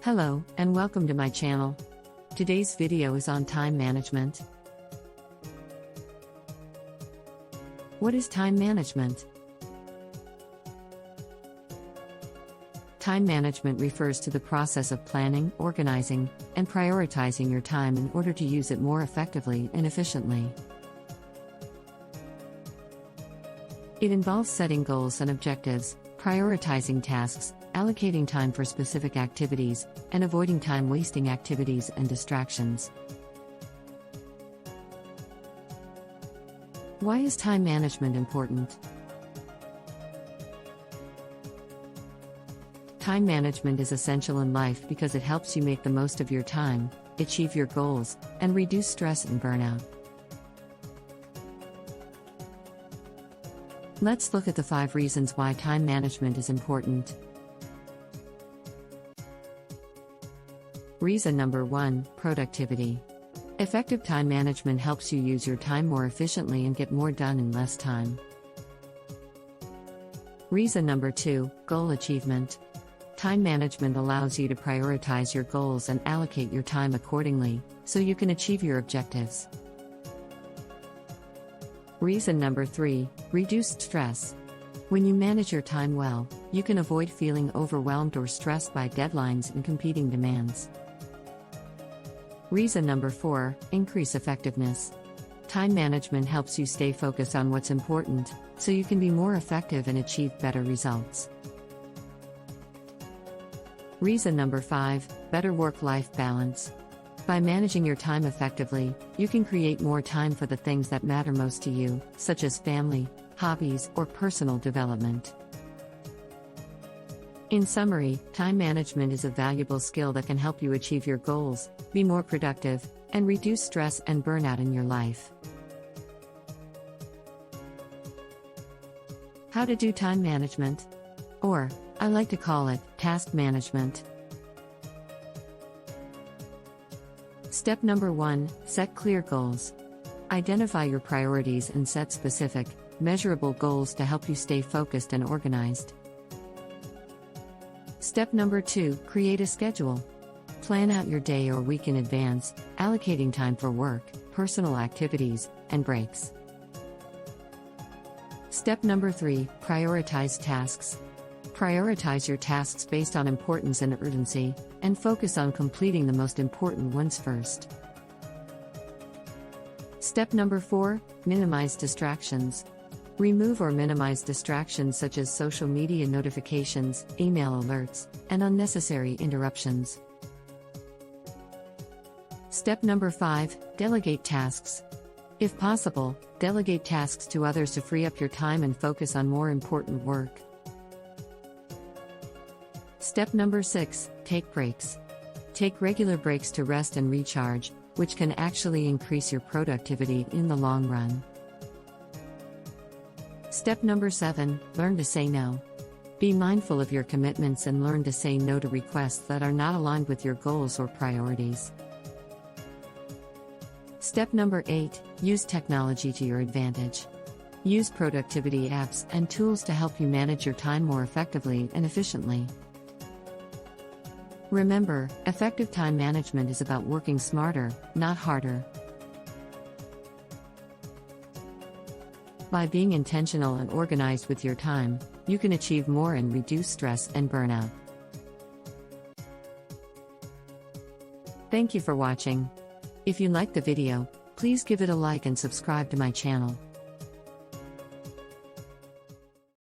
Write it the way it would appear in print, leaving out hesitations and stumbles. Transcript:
Hello, and welcome to my channel. Today's video is on time management. What is time management? Time management refers to the process of planning, organizing, and prioritizing your time in order to use it more effectively and efficiently. It involves setting goals and objectives, prioritizing tasks, allocating time for specific activities, and avoiding time-wasting activities and distractions. Why is time management important? Time management is essential in life because it helps you make the most of your time, achieve your goals, and reduce stress and burnout. Let's look at the 5 reasons why time management is important. Reason number 1: productivity. Effective time management helps you use your time more efficiently and get more done in less time. Reason number 2: goal achievement. Time management allows you to prioritize your goals and allocate your time accordingly, so you can achieve your objectives. Reason number 3: reduced stress. When you manage your time well, you can avoid feeling overwhelmed or stressed by deadlines and competing demands. Reason number 4: increase effectiveness. Time management helps you stay focused on what's important, so you can be more effective and achieve better results. Reason number 5: better work-life balance. By managing your time effectively, you can create more time for the things that matter most to you, such as family, hobbies, or personal development. In summary, time management is a valuable skill that can help you achieve your goals, be more productive, and reduce stress and burnout in your life. How to do time management? Or, I like to call it, task management. Step number 1: set clear goals. Identify your priorities and set specific, measurable goals to help you stay focused and organized. Step number 2: create a schedule. Plan out your day or week in advance, allocating time for work, personal activities, and breaks. Step number 3: prioritize tasks. Prioritize your tasks based on importance and urgency, and focus on completing the most important ones first. Step number 4: minimize distractions. Remove or minimize distractions such as social media notifications, email alerts, and unnecessary interruptions. Step number 5: delegate tasks. If possible, delegate tasks to others to free up your time and focus on more important work. Step number 6: take breaks. Take regular breaks to rest and recharge, which can actually increase your productivity in the long run. Step number 7: learn to say no. Be mindful of your commitments and learn to say no to requests that are not aligned with your goals or priorities. Step number 8: use technology to your advantage. Use productivity apps and tools to help you manage your time more effectively and efficiently. Remember, effective time management is about working smarter, not harder. By being intentional and organized with your time, you can achieve more and reduce stress and burnout. Thank you for watching. If you liked the video, please give it a like and subscribe to my channel.